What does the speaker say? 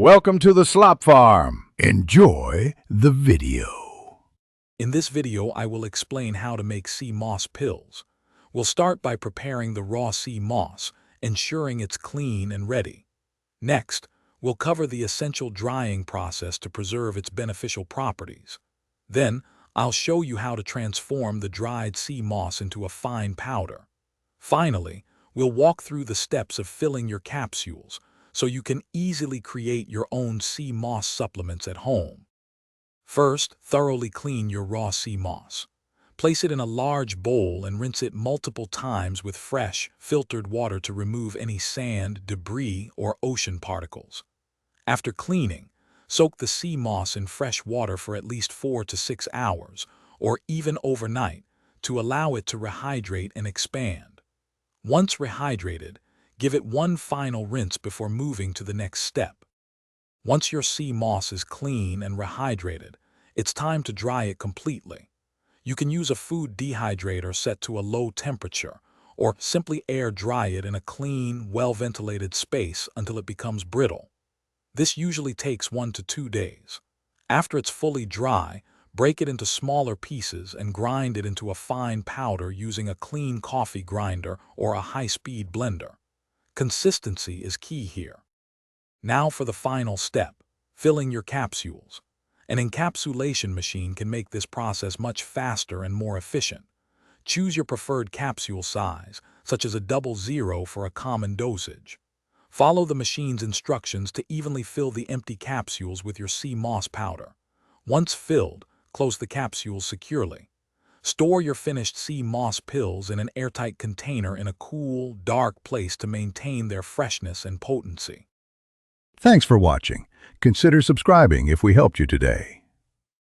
Welcome to the Slop Farm. Enjoy the video. In this video, I will explain how to make sea moss pills. We'll start by preparing the raw sea moss, ensuring it's clean and ready. Next, we'll cover the essential drying process to preserve its beneficial properties. Then, I'll show you how to transform the dried sea moss into a fine powder. Finally, we'll walk through the steps of filling your capsules, so you can easily create your own sea moss supplements at home. First, thoroughly clean your raw sea moss. Place it in a large bowl and rinse it multiple times with fresh, filtered water to remove any sand, debris, or ocean particles. After cleaning, soak the sea moss in fresh water for at least 4 to 6 hours, or even overnight, to allow it to rehydrate and expand. Once rehydrated, give it one final rinse before moving to the next step. Once your sea moss is clean and rehydrated, it's time to dry it completely. You can use a food dehydrator set to a low temperature, or simply air dry it in a clean, well-ventilated space until it becomes brittle. This usually takes 1 to 2 days. After it's fully dry, break it into smaller pieces and grind it into a fine powder using a clean coffee grinder or a high-speed blender. Consistency is key here. Now for the final step, filling your capsules. An encapsulation machine can make this process much faster and more efficient. Choose your preferred capsule size, such as a 00 for a common dosage. Follow the machine's instructions to evenly fill the empty capsules with your sea moss powder. Once filled, close the capsules securely. Store your finished sea moss pills in an airtight container in a cool, dark place to maintain their freshness and potency. Thanks for watching. Consider subscribing if we helped you today.